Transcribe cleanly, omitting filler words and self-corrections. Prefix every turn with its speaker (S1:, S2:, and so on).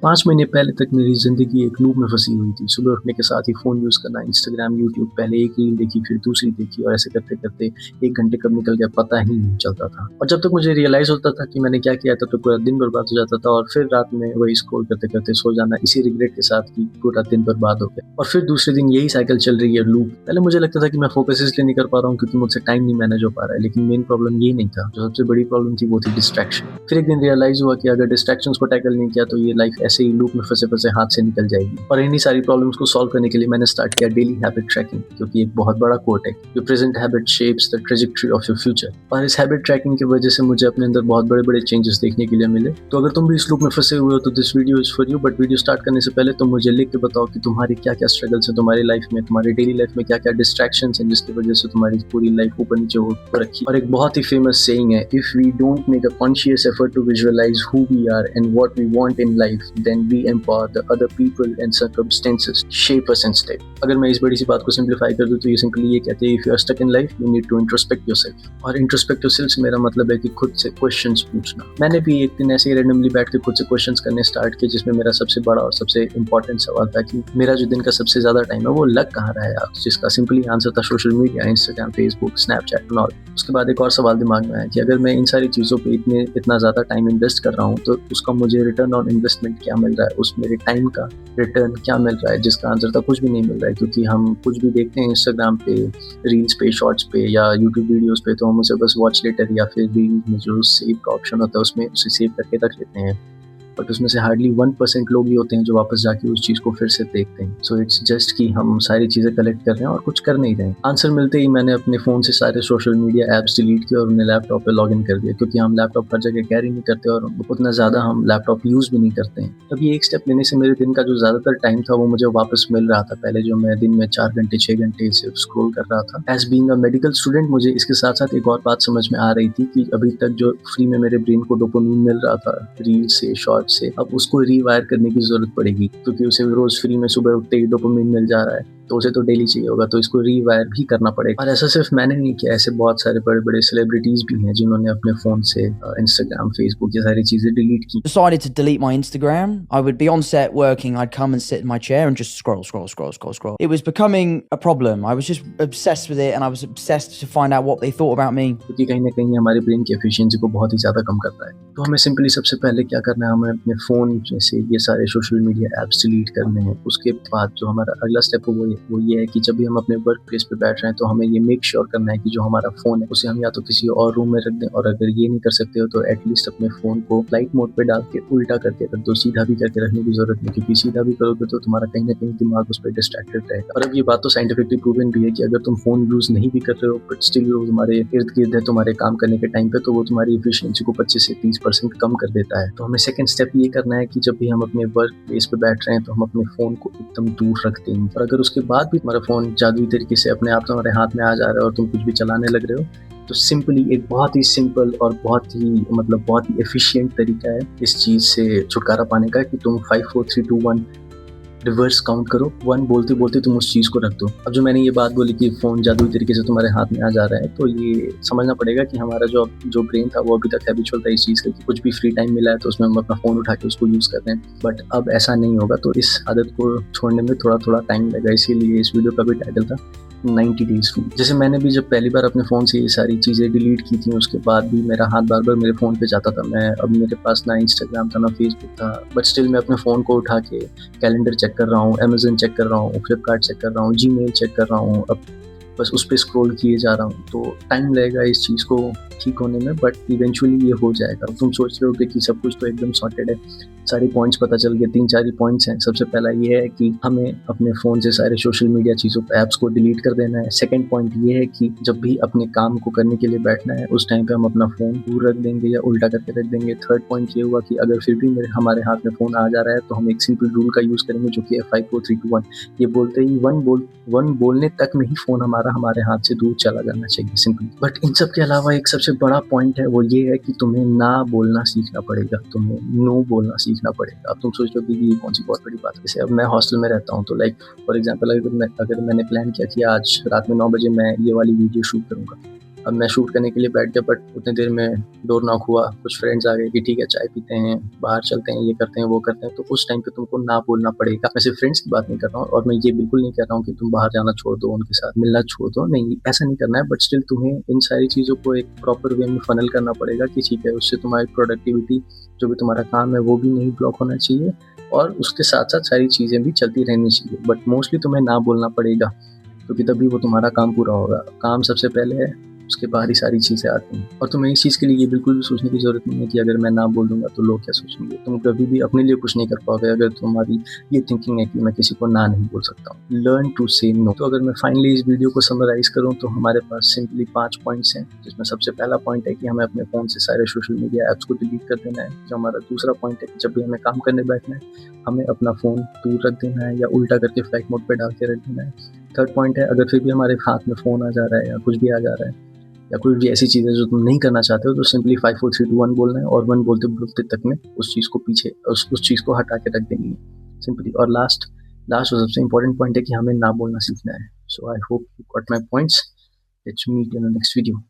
S1: 5 महीने पहले तक मेरी ज़िंदगी एक लूप में फँसी हुई थी। सुबह उठने के साथ ही फ़ोन यूज़ करना, इंस्टाग्राम, यूट्यूब, पहले एक रील देखी, फिर दूसरी देखी और ऐसे करते-करते 1 घंटे कब निकल गया पता ही नहीं चलता था। और जब तक मुझे रियलाइज़ होता था कि मैंने क्या किया तब तक पूरा दिन बर्बाद हो जाता था और फिर रात में वही स्क्रॉल करते-करते सो जाना, इसी रिग्रेट के साथ कि पूरा दिन बर्बाद हो गया। और फिर दूसरे दिन यही साइकिल चल रही है लूप। पहले मुझे लगता था कि मैं फ़ोकस इसलिए नहीं कर पा रहा हूँ क्योंकि मुझसे टाइम नहीं मैनेज हो पा रहा है, लेकिन मेन प्रॉब्लम ये नहीं था। जो सबसे बड़ी प्रॉब्लम थी वो थी डिस्ट्रैक्शन। फिर एक दिन रियलाइज़ हुआ कि अगर डिस्ट्रैक्शंस को टैकल नहीं किया तो ये लाइफ़ ऐसे ही लूप में फँसे-फँसे हाथ से निकल जाएगी। और इन्हीं सारी प्रॉब्लम्स को सॉल्व करने के लिए मैंने स्टार्ट किया डेली हैबिट ट्रैकिंग, क्योंकि एक बहुत बड़ा कोट है, your present habit shapes the trajectory of your future. और इस हैबिट ट्रैकिंग की वजह से मुझे अपने अंदर बहुत बड़े-बड़े चेंजेस देखने के लिए मिले। तो अगर तुम भी इस लूप में फँसे हुए हो तो this video is for you. But video start करने से पहले तुम मुझे लिख के बताओ कि तुम्हारी क्या-क्या स्ट्रगल्स हैं तुम्हारी लाइफ में, तुम्हारी डेली लाइफ में क्या-क्या डिस्ट्रैक्शंस हैं जिसकी वजह से तुम्हारी पूरी लाइफ ऊपर नीचे हो रखी। और एक बहुत ही फेमस सेइंग है, if we don't make a conscious effort to visualise who we are and what we want in life, then we empower the other people and circumstances shape us instead. अगर मैं इस बड़ी सी बात को simplify कर दूं तो ये सिंपली ये कहते हैं, if you are stuck in life you need to introspect yourself. और इंट्रोस्पेक्ट योरसेल्फ से मेरा मतलब है कि खुद से क्वेश्चंस पूछना। मैंने भी एक दिन ऐसे ही रैंडमली बैठ के खुद से क्वेश्चंस करने स्टार्ट किए, जिसमें मेरा सबसे बड़ा और सबसे इंपॉर्टेंट सवाल था कि मेरा जो दिन का सबसे ज्यादा टाइम है वो लग कहाँ रहा है यार, जिसका सिंपली आंसर था social media, Instagram, Facebook, Snapchat and all. उसके बाद एक और सवाल दिमाग में आया कि अगर मैं इन सारी चीज़ों पे इतना ज़्यादा टाइम इन्वेस्ट कर रहा हूँ तो उसका मुझे रिटर्न ऑन इन्वेस्टमेंट क्या मिल रहा है, उस मेरे टाइम का रिटर्न क्या मिल रहा है, जिसका आंसर था कुछ भी नहीं मिल रहा है। क्योंकि हम कुछ भी देखते हैं इंस्टाग्राम पे, रील्स पे, शॉर्ट्स पे या यूट्यूब वीडियोस पे, तो हम उसे बस वॉच लेटर या फिर रील में जो सेव का ऑप्शन होता है उसमें उसे सेव करके रख लेते हैं। बट उसमें से हार्डली 1% लोग ही होते हैं जो वापस जाके उस चीज़ को फिर से देखते हैं। सो इट्स जस्ट कि हम सारी चीज़ें कलेक्ट कर रहे हैं और कुछ कर नहीं रहे हैं। आंसर मिलते ही मैंने अपने फ़ोन से सारे सोशल मीडिया ऐप्स डिलीट किए और उन्हें लैपटॉप पे लॉगिन कर दिया, क्योंकि हम लैपटॉप हर जगह कैरी नहीं करते और उतना ज़्यादा हम लैपटॉप यूज़ भी नहीं करते हैं। तब ये एक स्टेप लेने से मेरे दिन का जो ज़्यादातर टाइम था वो मुझे वापस मिल रहा था। पहले जो मैं दिन में 4 घंटे 6 घंटे सिर्फ स्क्रॉल कर रहा था, as being a medical student मुझे इसके साथ-साथ एक और बात समझ में आ रही थी कि अभी तक जो फ्री में मेरे ब्रेन को डोपामाइन मिल रहा था रील से, शॉर्ट से, अब उसको रीवायर करने की ज़रूरत पड़ेगी, क्योंकि उसे रोज़ फ्री में सुबह उठते ही डोपामाइन मिल जा रहा है, तो उसे तो डेली चाहिए होगा, तो इसको रीवायर भी करना पड़ेगा। और ऐसा सिर्फ मैंने नहीं किया, ऐसे बहुत सारे बड़े-बड़े सेलिब्रिटीज़ भी हैं जिन्होंने अपने फ़ोन से इंस्टाग्राम, फेसबुक ये सारी चीज़ें डिलीट की।
S2: Decided to delete my Instagram. I would be on set working, I'd come and sit in my chair and just scroll, scroll, scroll, scroll, scroll. It was becoming a problem. I was just obsessed with it and I was obsessed to find out what they thought about me.
S1: क्योंकि कहीं न कहीं हमारे brain की efficiency को बहुत ही ज़्यादा कम करता है। तो हमें सिंपली सबसे पहले क्या करना है, हमें अपने फ़ोन जैसे ये सारे सोशल मीडिया ऐप्स डिलीट करने हैं। उसके बाद जो हमारा अगला स्टेप है वो ये है कि जब भी हम अपने वर्क प्लेस पे बैठ रहे हैं तो हमें ये मेक श्योर करना है कि जो हमारा फ़ोन है उसे हम या तो किसी और रूम में रख दें, और अगर ये नहीं कर सकते हो तो एटलीस्ट अपने फ़ोन को फ्लाइट मोड पे डाल के उल्टा करके रख दो, सीधा भी करके रखने की ज़रूरत नहीं, क्योंकि सीधा भी करोगे तो तुम्हारा कहीं न कहीं दिमाग उस पे डिस्ट्रैक्टेड रहेगा। और अब ये बात तो साइंटिफिकली प्रूवन भी है कि अगर तुम फ़ोन यूज़ नहीं भी कर रहे हो बट स्टिल वो तुम्हारे इर्द-गिर्द है तुम्हारे काम करने के टाइम पे, तो वो तुम्हारी एफिशिएंसी को 25 से 30% कम कर देता है। तो हमें सेकंड स्टेप ये करना है कि जब भी हम अपने वर्क प्लेस पे बैठ रहे हैं तो हम अपने फ़ोन को एकदम दूर रख दें। और अगर उसके बाद भी तुम्हारा फ़ोन जादुई तरीके से अपने आप तुम्हारे हाथ में आ जा रहा है और तुम कुछ भी चलाने लग रहे हो, तो सिंपली एक बहुत ही सिंपल और बहुत ही एफिशिएंट तरीका है इस चीज़ से छुटकारा पाने का कि तुम 5 4 3 2 1 रिवर्स काउंट करो। 1 बोलते-बोलते तुम उस चीज़ को रख दो। अब जो मैंने ये बात बोली कि फ़ोन जादुई तरीके से तुम्हारे हाथ में आ जा रहा है, तो ये समझना पड़ेगा कि हमारा जो ब्रेन था वो अभी तक हैबिचुअल था इस चीज़ का कि कुछ भी फ्री टाइम मिला है तो उसमें हम अपना फ़ोन उठा के उसको यूज़ कर रहे हैं। बट अब ऐसा नहीं होगा, तो इस आदत को छोड़ने में थोड़ा-थोड़ा टाइम लगेगा, इसीलिए इस वीडियो का भी टाइटल था 90 डेज़ रूल। जैसे मैंने भी जब पहली बार अपने फ़ोन से ये सारी चीज़ें डिलीट की थी, उसके बाद भी मेरा हाथ बार-बार मेरे फ़ोन पे जाता था। अब मेरे पास ना इंस्टाग्राम था, ना फेसबुक था, बट स्टिल मैं अपने फ़ोन को उठा के कैलेंडर चेक कर रहा हूँ, अमेज़न चेक कर रहा हूँ, फ्लिपकार्ट चेक कर रहा हूँ, जीमेल चेक कर रहा हूँ, अब बस उस पे स्क्रॉल किए जा रहा हूँ। तो टाइम लगेगा इस चीज़ को ठीक होने में, बट इवेंचुअली ये हो जाएगा। तुम सोच रहे होगे कि सब कुछ तो एकदम सॉर्टेड है, सारे पॉइंट्स पता चल गए, 3-4 ही पॉइंट्स हैं। सबसे पहला ये है कि हमें अपने फ़ोन से सारे सोशल मीडिया चीज़ों ऐप्स को डिलीट कर देना है। सेकंड पॉइंट ये है कि जब भी अपने काम को करने के लिए बैठना है उस टाइम पे हम अपना फ़ोन दूर रख देंगे या उल्टा करके रख देंगे। थर्ड पॉइंट ये हुआ कि अगर फिर भी हमारे हाथ में फ़ोन आ जा रहा है तो हम एक सिंपल रूल का यूज़ करेंगे जो कि है 5 4 3 2 1। ये बोलते ही 1 बोलने तक में ही फ़ोन हमारे हाथ से दूर चला जाना चाहिए सिंपली। बट इन सब के अलावा एक सबसे बड़ा पॉइंट है वो ये है कि तुम्हें ना बोलना सीखना पड़ेगा, तुम्हें नो बोलना सीखना पड़ेगा। अब तुम सोच रहे हो कि ये कौन सी बहुत बड़ी बात है। जैसे अब मैं हॉस्टल में रहता हूँ, तो लाइक फॉर एग्जांपल अगर मैंने प्लान किया कि आज रात में 9 बजे मैं ये वाली वीडियो शूट करूँगा, अब मैं शूट करने के लिए बैठ गया, बट उतनी देर में डोर नॉक हुआ, कुछ फ्रेंड्स आ गए कि ठीक है चाय पीते हैं, बाहर चलते हैं, ये करते हैं वो करते हैं, तो उस टाइम पे तुमको ना बोलना पड़ेगा। मैं सिर्फ फ्रेंड्स की बात नहीं कर रहा हूँ, और मैं ये बिल्कुल नहीं कह रहा हूँ कि तुम बाहर जाना छोड़ दो, उनके साथ मिलना छोड़ दो, नहीं ऐसा नहीं करना है, बट स्टिल तुम्हें इन सारी चीज़ों को एक प्रॉपर वे में फनल करना पड़ेगा कि ठीक है उससे तुम्हारी प्रोडक्टिविटी, जो भी तुम्हारा काम है वो भी नहीं ब्लॉक होना चाहिए, और उसके साथ साथ सारी चीज़ें भी चलती रहनी चाहिए, बट मोस्टली तुम्हें ना बोलना पड़ेगा, क्योंकि तभी वो तुम्हारा काम पूरा होगा। काम सबसे पहले है, उसके बाद ही सारी चीज़ें आती हैं। और तुम्हें इस चीज़ के लिए ये बिल्कुल भी सोचने की ज़रूरत नहीं है कि अगर मैं ना बोल दूँगा तो लोग क्या सोचेंगे। तुम कभी भी अपने लिए कुछ नहीं कर पाओगे अगर तुम्हारी ये थिंकिंग है कि मैं किसी को ना नहीं बोल सकता हूँ। लर्न टू से नो। तो अगर मैं फाइनली इस वीडियो को समराइज़ करूँ तो हमारे पास सिंपली 5 पॉइंट्स हैं, जिसमें सबसे पहला पॉइंट है कि हमें अपने फ़ोन से सारे सोशल मीडिया ऐप्स को डिलीट कर देना है। जो हमारा दूसरा पॉइंट है कि जब भी हमें काम करने बैठना है, हमें अपना फ़ोन दूर रख देना है या उल्टा करके फ्लाइट मोड पे डाल के रख देना है। थर्ड पॉइंट है, अगर फिर भी हमारे हाथ में फ़ोन आ जा रहा है या कुछ भी आ जा रहा है या कोई भी ऐसी चीज़ है जो तुम नहीं करना चाहते हो, तो सिंपली 5 4 3 2 1 बोलना है, और 1 बोलते-बोलते तक में उस चीज़ को पीछे उस चीज़ को हटा के रख देनी है सिंपली। और लास्ट और सबसे इम्पोर्टेंट पॉइंट है कि हमें ना बोलना सीखना है। So I hope you got my points. Let's meet in the next video.